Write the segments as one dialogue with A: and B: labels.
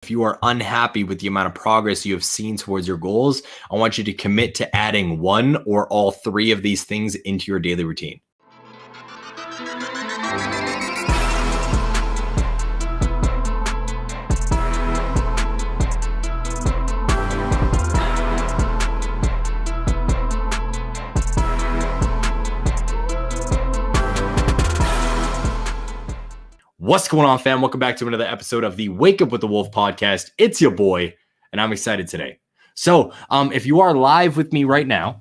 A: If you are unhappy with the amount of progress you have seen towards your goals, I want you to commit to adding one or all three of these things into your daily routine. What's going on, fam? Welcome back to another episode of the Wake Up with the Wolf podcast. It's your boy, and I'm excited today. So if you are live with me right now,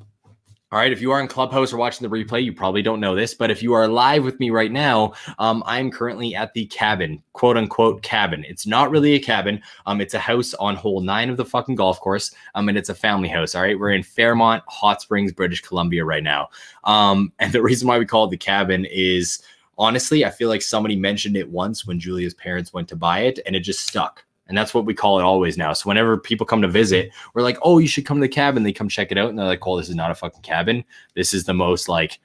A: all right, if you are in Clubhouse or watching the replay, you probably don't know this, but if you are live with me right now, I'm currently at the cabin, quote unquote cabin. It's not really a cabin. It's a house on hole 9 of the fucking golf course. And it's a family house. All right. We're in Fairmont, Hot Springs, British Columbia right now. And the reason why we call it the cabin is, honestly, I feel like somebody mentioned it once when Julia's parents went to buy it and it just stuck. And that's what we call it always now. So whenever people come to visit, we're like, oh, you should come to the cabin. They come check it out. And they're like, oh, this is not a fucking cabin. This is the most greatly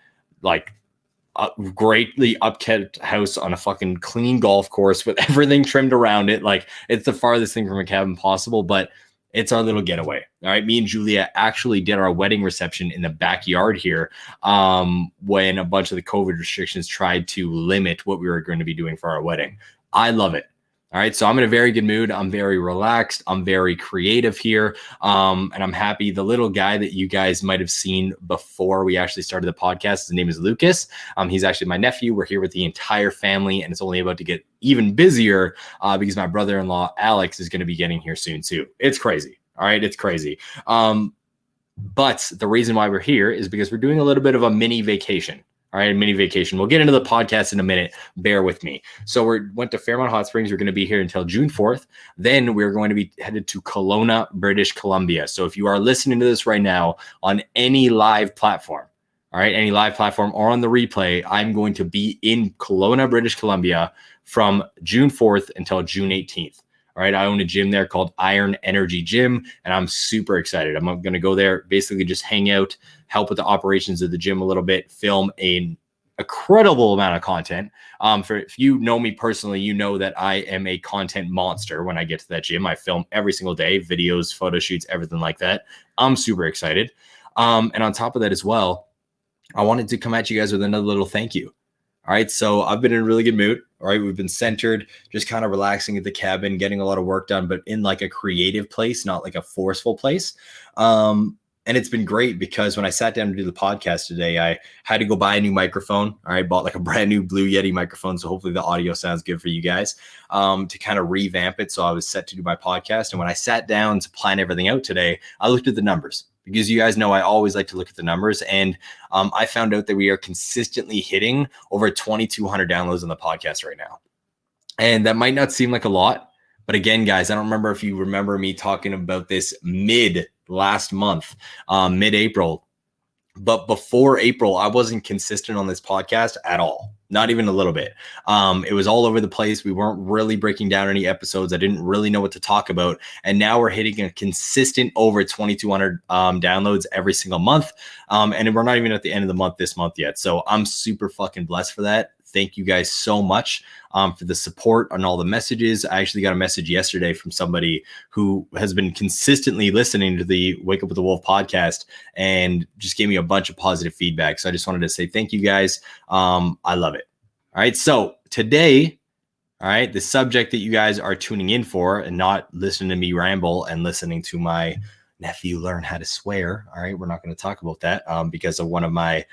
A: upkept house on a fucking clean golf course with everything trimmed around it. Like, it's the farthest thing from a cabin possible, but it's our little getaway. All right. Me and Julia actually did our wedding reception in the backyard here when a bunch of the COVID restrictions tried to limit what we were going to be doing for our wedding. I love it. All right. So I'm in a very good mood. I'm very relaxed. I'm very creative here. And I'm happy. The little guy that you guys might have seen before we actually started the podcast, his name is Lucas. He's actually my nephew. We're here with the entire family, and it's only about to get even busier because my brother-in-law, Alex, is going to be getting here soon too. It's crazy. All right. It's crazy. But the reason why we're here is because we're doing a little bit of a mini vacation. All right, mini vacation. We'll get into the podcast in a minute. Bear with me. So we went to Fairmont Hot Springs. We're going to be here until June 4th. Then we're going to be headed to Kelowna, British Columbia. So if you are listening to this right now on any live platform, all right, any live platform or on the replay, I'm going to be in Kelowna, British Columbia from June 4th until June 18th. All right, I own a gym there called Iron Energy Gym, and I'm super excited. I'm going to go there, basically just hang out, help with the operations of the gym a little bit, film an incredible amount of content. If you know me personally, you know that I am a content monster. When I get to that gym, I film every single day, videos, photo shoots, everything like that. I'm super excited. And on top of that as well, I wanted to come at you guys with another little thank you. All right, so I've been in a really good mood. All right, we've been centered, just kind of relaxing at the cabin, getting a lot of work done, but in like a creative place, not like a forceful place. And it's been great because when I sat down to do the podcast today, I had to go buy a new microphone. All right, bought like a brand new Blue Yeti microphone, so hopefully the audio sounds good for you guys, to kind of revamp it. So I was set to do my podcast. And when I sat down to plan everything out today, I looked at the numbers. Because you guys know I always like to look at the numbers. And I found out that we are consistently hitting over 2,200 downloads on the podcast right now. And that might not seem like a lot. But again, guys, I don't remember if you remember me talking about this last month, mid-April. But before April, I wasn't consistent on this podcast at all. Not even a little bit. It was all over the place. We weren't really breaking down any episodes. I didn't really know what to talk about. And now we're hitting a consistent over 2,200 downloads every single month. And we're not even at the end of the month this month yet. So I'm super fucking blessed for that. Thank you guys so much for the support on all the messages. I actually got a message yesterday from somebody who has been consistently listening to the Wake Up with the Wolf podcast and just gave me a bunch of positive feedback. So I just wanted to say thank you guys. I love it. All right. So today, all right, the subject that you guys are tuning in for and not listening to me ramble and listening to my nephew learn how to swear. All right. We're not going to talk about that because of one of my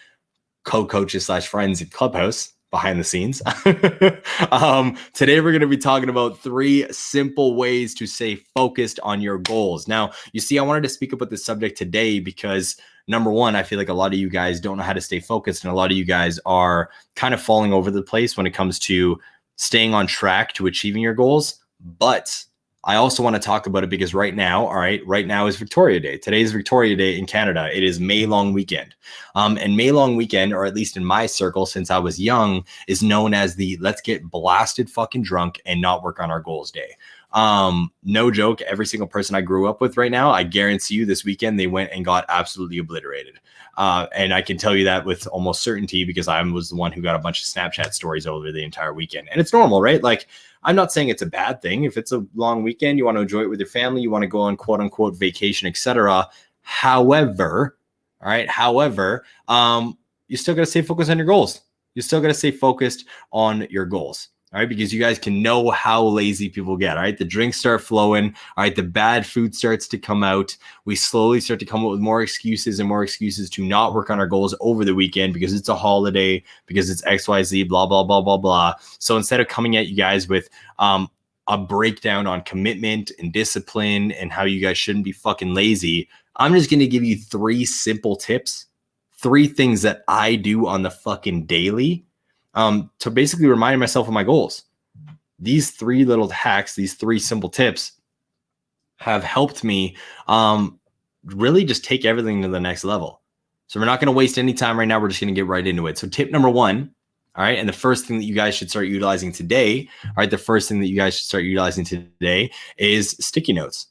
A: co-coaches / friends in Clubhouse. Behind the scenes. Today, we're going to be talking about 3 simple ways to stay focused on your goals. Now, you see, I wanted to speak about this subject today because number one, I feel like a lot of you guys don't know how to stay focused. And a lot of you guys are kind of falling over the place when it comes to staying on track to achieving your goals. But I also want to talk about it because right now is Victoria Day. Today is Victoria Day in Canada. It is May long weekend. And May long weekend, or at least in my circle since I was young, is known as the let's get blasted fucking drunk and not work on our goals day. No joke. Every single person I grew up with right now, I guarantee you this weekend, they went and got absolutely obliterated. And I can tell you that with almost certainty because I was the one who got a bunch of Snapchat stories over the entire weekend. And it's normal, right? Like I'm not saying it's a bad thing. If it's a long weekend, you want to enjoy it with your family, you want to go on quote unquote vacation, etc. However, all right, you still got to stay focused on your goals. You still got to stay focused on your goals. All right, because you guys can know how lazy people get. All right, the drinks start flowing. All right, the bad food starts to come out. We slowly start to come up with more excuses to not work on our goals over the weekend because it's a holiday, because it's XYZ, blah, blah, blah, blah, blah. So instead of coming at you guys with a breakdown on commitment and discipline and how you guys shouldn't be fucking lazy, I'm just going to give you 3 simple tips, 3 things that I do on the fucking daily to basically remind myself of my goals. These 3 little hacks, these 3 simple tips have helped me really just take everything to the next level. So we're not going to waste any time right now. We're just going to get right into it. So tip number 1, all right, and the first thing that you guys should start utilizing today, all right, the first thing that you guys should start utilizing today is sticky notes.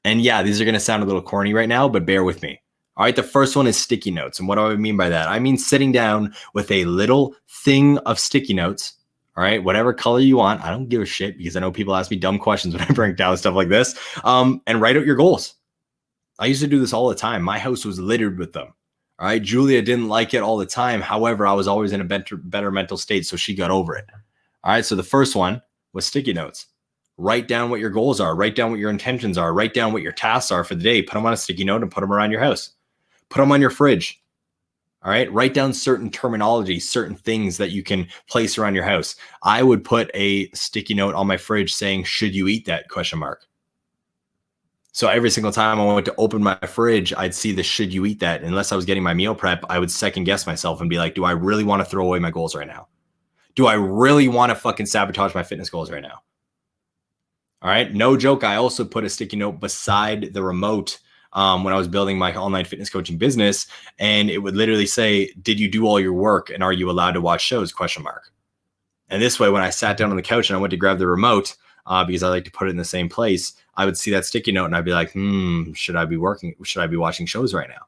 A: And yeah, these are going to sound a little corny right now, but bear with me. All right, the first one is sticky notes. And what do I mean by that? I mean sitting down with a little thing of sticky notes, all right, whatever color you want. I don't give a shit because I know people ask me dumb questions when I break down stuff like this, and write out your goals. I used to do this all the time. My house was littered with them. All right, Julia didn't like it all the time. However, I was always in a better mental state, so she got over it. All right, so the first one was sticky notes. Write down what your goals are. Write down what your intentions are. Write down what your tasks are for the day. Put them on a sticky note and put them around your house. Put them on your fridge. All right. Write down certain terminology, certain things that you can place around your house. I would put a sticky note on my fridge saying, should you eat that? ? So every single time I went to open my fridge, I'd see the should you eat that. Unless I was getting my meal prep, I would second guess myself and be like, do I really want to throw away my goals right now? Do I really want to fucking sabotage my fitness goals right now? All right. No joke. I also put a sticky note beside the remote when I was building my online fitness coaching business. And it would literally say, did you do all your work? And are you allowed to watch shows? ? And this way, when I sat down on the couch and I went to grab the remote, because I like to put it in the same place, I would see that sticky note and I'd be like, should I be working? Should I be watching shows right now?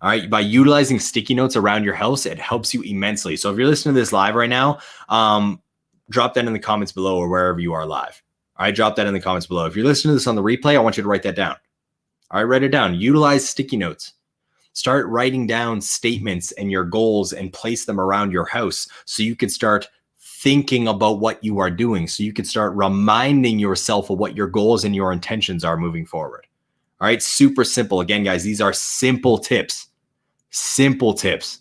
A: All right. By utilizing sticky notes around your house, it helps you immensely. So if you're listening to this live right now, drop that in the comments below or wherever you are live. All right. Drop that in the comments below. If you're listening to this on the replay, I want you to write that down. All right. Write it down. Utilize sticky notes. Start writing down statements and your goals and place them around your house so you can start thinking about what you are doing. So you can start reminding yourself of what your goals and your intentions are moving forward. All right. Super simple. Again, guys, these are simple tips that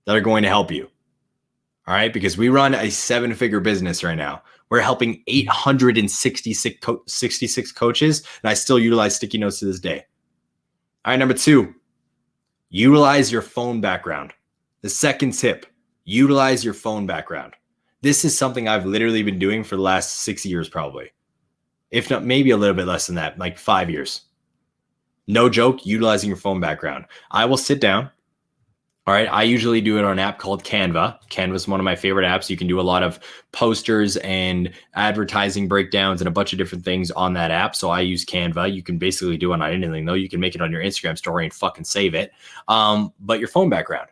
A: are going to help you. All right. Because we run a 7-figure business right now. We're helping 866 coaches, and I still utilize sticky notes to this day. All right. Number 2, utilize your phone background. The second tip, utilize your phone background. This is something I've literally been doing for the last 6 years, probably. If not, maybe a little bit less than that, like 5 years. No joke, utilizing your phone background. I will sit down. All right. I usually do it on an app called Canva. Canva is one of my favorite apps. You can do a lot of posters and advertising breakdowns and a bunch of different things on that app. So I use Canva. You can basically do it on anything, though. You can make it on your Instagram story and fucking save it. But your phone background.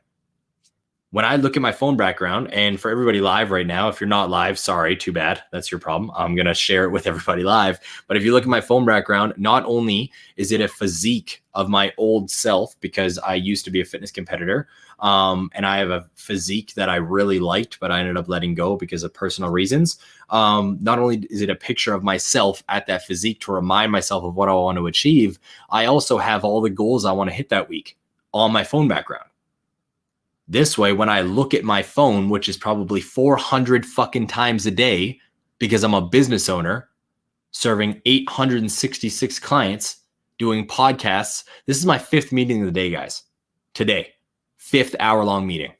A: When I look at my phone background, and for everybody live right now, if you're not live, sorry, too bad. That's your problem. I'm going to share it with everybody live. But if you look at my phone background, not only is it a physique of my old self, because I used to be a fitness competitor, and I have a physique that I really liked, but I ended up letting go because of personal reasons. Not only is it a picture of myself at that physique to remind myself of what I want to achieve, I also have all the goals I want to hit that week on my phone background. This way, when I look at my phone, which is probably 400 fucking times a day, because I'm a business owner serving 866 clients, doing podcasts. This is my 5th meeting of the day, guys. Today, 5th hour-long meeting.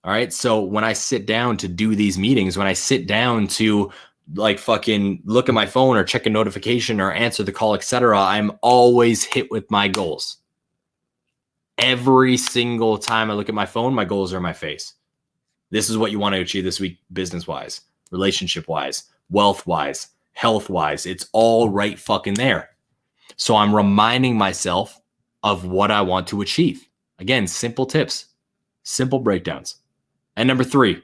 A: All right. So when I sit down to do these meetings, when I sit down to like fucking look at my phone or check a notification or answer the call, etc., I'm always hit with my goals. Every single time I look at my phone, my goals are in my face. This is what you want to achieve this week, business-wise, relationship-wise, wealth-wise, health-wise. It's all right fucking there. So I'm reminding myself of what I want to achieve. Again, simple tips, simple breakdowns. And number 3,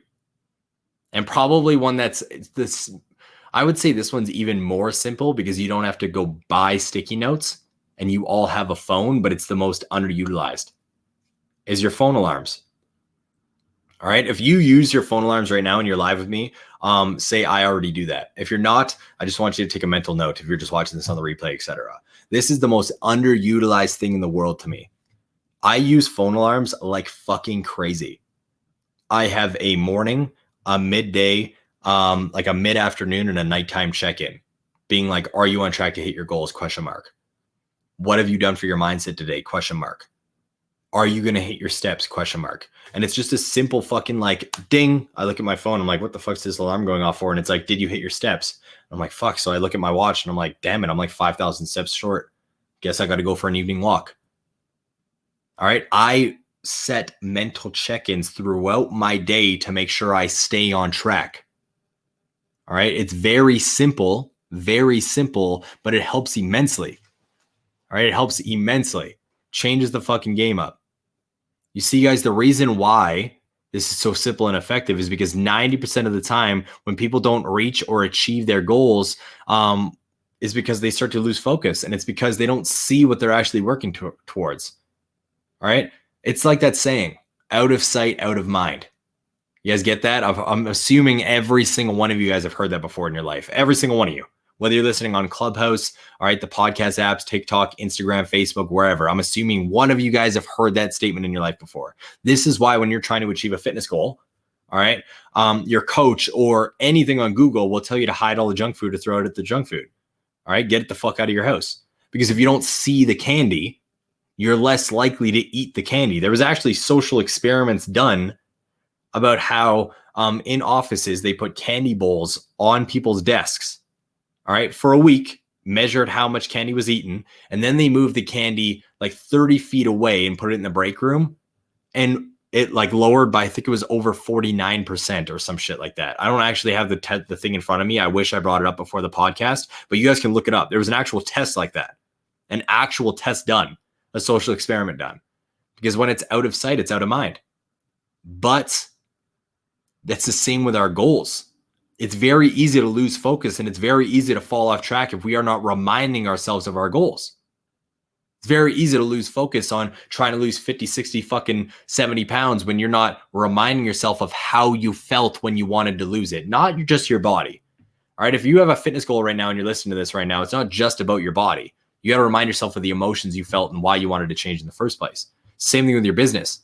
A: And probably one that's this, I would say this one's even more simple because you don't have to go buy sticky notes and you all have a phone, but it's the most underutilized, is your phone alarms. All right. If you use your phone alarms right now and you're live with me, say I already do that. If you're not, I just want you to take a mental note if you're just watching this on the replay, etc. This is the most underutilized thing in the world to me. I use phone alarms like fucking crazy. I have a morning, a midday, like a mid-afternoon and a nighttime check-in, being like, are you on track to hit your goals? Question mark. What have you done for your mindset today? Question mark. Are you going to hit your steps? Question mark. And it's just a simple fucking like ding. I look at my phone. I'm like, what the fuck's this alarm going off for? And it's like, did you hit your steps? I'm like, fuck. So I look at my watch and I'm like, damn it. I'm like 5,000 steps short. Guess I got to go for an evening walk. All right. I set mental check-ins throughout my day to make sure I stay on track. All right. It's very simple, but it helps immensely. All right. It helps immensely. Changes the fucking game up. You see, guys, the reason why this is so simple and effective is because 90% of the time when people don't reach or achieve their goals, is because they start to lose focus. And it's because they don't see what they're actually working towards. All right. It's like that saying, out of sight, out of mind. You guys get that? I'm assuming every single one of you guys have heard that before in your life. Every single one of you, whether you're listening on Clubhouse, all right, the podcast apps, TikTok, Instagram, Facebook, wherever. I'm assuming one of you guys have heard that statement in your life before. This is why when you're trying to achieve a fitness goal, all right, your coach or anything on Google will tell you to hide all the junk food or throw it at the junk food. All right, get it the fuck out of your house. Because if you don't see the candy, you're less likely to eat the candy. There was actually social experiments done about how in offices, they put candy bowls on people's desks, all right, for a week, measured how much candy was eaten, and then they moved the candy like 30 feet away and put it in the break room, and it like lowered by, I think it was over 49% or some shit like that. I don't actually have the thing in front of me. I wish I brought it up before the podcast, but you guys can look it up. There was an actual test like that, an actual test done, a social experiment done, because when it's out of sight, it's out of mind. But that's the same with our goals. It's very easy to lose focus and it's very easy to fall off track if we are not reminding ourselves of our goals. It's very easy to lose focus on trying to lose 50, 60, fucking 70 pounds when you're not reminding yourself of how you felt when you wanted to lose it, not just your body. All right. If you have a fitness goal right now and you're listening to this right now, it's not just about your body. You got to remind yourself of the emotions you felt and why you wanted to change in the first place. Same thing with your business.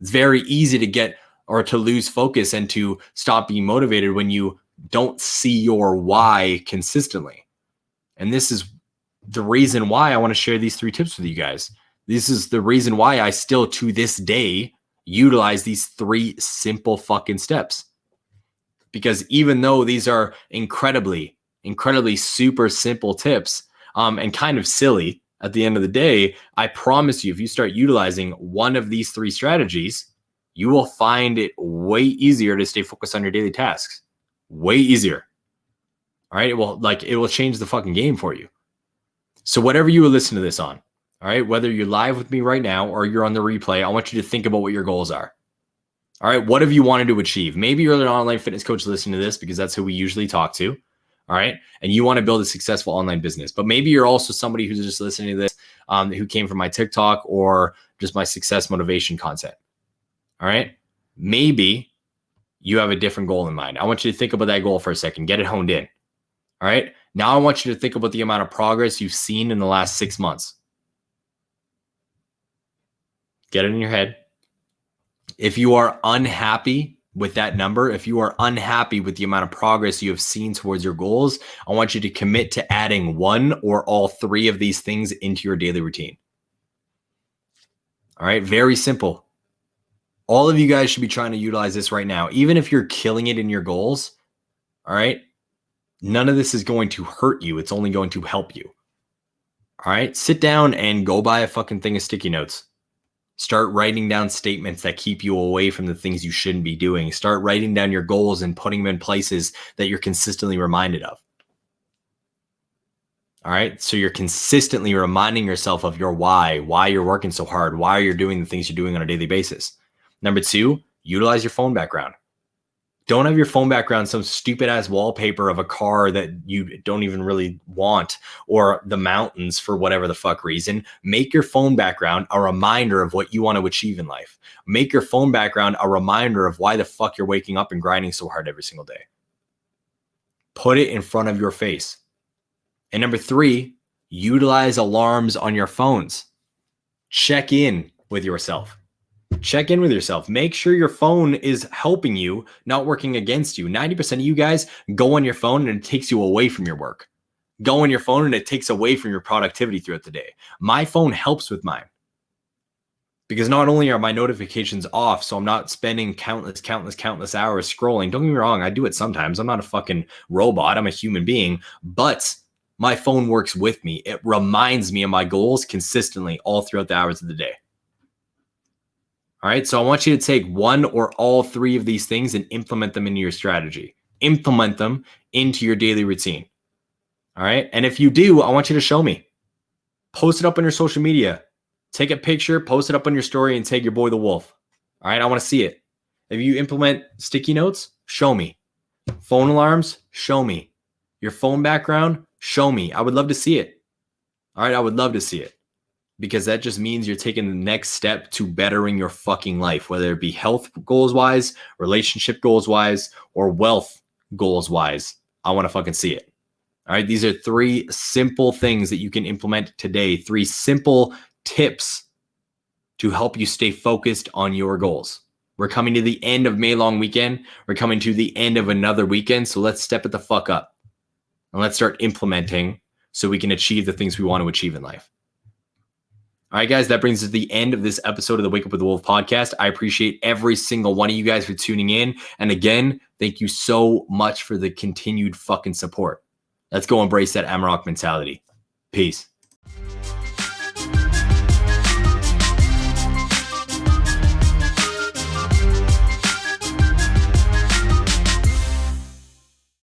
A: It's very easy to get or to lose focus and to stop being motivated when you don't see your why consistently. And this is the reason why I want to share these 3 tips with you guys. This is the reason why I still to this day utilize these 3 simple fucking steps. Because even though these are incredibly super simple tips, and kind of silly at the end of the day, I promise you, if you start utilizing one of these 3 strategies, you will find it way easier to stay focused on your daily tasks. Way easier. All right. It will change the fucking game for you. So whatever you will listen to this on, all right, whether you're live with me right now or you're on the replay, I want you to think about what your goals are. All right. What have you wanted to achieve? Maybe you're an online fitness coach listening to this because that's who we usually talk to. All right. And you want to build a successful online business, but maybe you're also somebody who's just listening to this, who came from my TikTok or just my success motivation content. All right. Maybe you have a different goal in mind. I want you to think about that goal for a second. Get it honed in. All right. Now I want you to think about the amount of progress you've seen in the last 6 months. Get it in your head. If you are unhappy with that number, if you are unhappy with the amount of progress you have seen towards your goals, I want you to commit to adding 1 or all 3 of these things into your daily routine. All right. Very simple. All of you guys should be trying to utilize this right now. Even if you're killing it in your goals, all right, none of this is going to hurt you. It's only going to help you. All right, sit down and go buy a fucking thing of sticky notes. Start writing down statements that keep you away from the things you shouldn't be doing. Start writing down your goals and putting them in places that you're consistently reminded of. All right, so you're consistently reminding yourself of your why you're working so hard, why you're doing the things you're doing on a daily basis. Number 2, utilize your phone background. Don't have your phone background some stupid ass wallpaper of a car that you don't even really want, or the mountains for whatever the fuck reason. Make your phone background a reminder of what you want to achieve in life. Make your phone background a reminder of why the fuck you're waking up and grinding so hard every single day. Put it in front of your face. And number 3, utilize alarms on your phones. Check in with yourself. Check in with yourself. Make sure your phone is helping you, not working against you. 90% of you guys go on your phone and it takes you away from your work. Go on your phone and it takes away from your productivity throughout the day. My phone helps with mine. Because not only are my notifications off, so I'm not spending countless hours scrolling. Don't get me wrong, I do it sometimes. I'm not a fucking robot. I'm a human being. But my phone works with me. It reminds me of my goals consistently all throughout the hours of the day. All right, so I want you to take one or all 3 of these things and implement them into your strategy. Implement them into your daily routine. All right, and if you do, I want you to show me. Post it up on your social media. Take a picture, post it up on your story, and tag your boy the wolf. All right, I want to see it. If you implement sticky notes, show me. Phone alarms, show me. Your phone background, show me. I would love to see it. All right, I would love to see it. Because that just means you're taking the next step to bettering your fucking life, whether it be health goals wise, relationship goals wise, or wealth goals wise. I want to fucking see it. All right. These are 3 simple things that you can implement today. 3 simple tips to help you stay focused on your goals. We're coming to the end of May long weekend. We're coming to the end of another weekend. So let's step it the fuck up and let's start implementing so we can achieve the things we want to achieve in life. All right, guys, that brings us to the end of this episode of the Wake Up with the Wolf podcast. I appreciate every single one of you guys for tuning in. And again, thank you so much for the continued fucking support. Let's go embrace that Amarok mentality. Peace.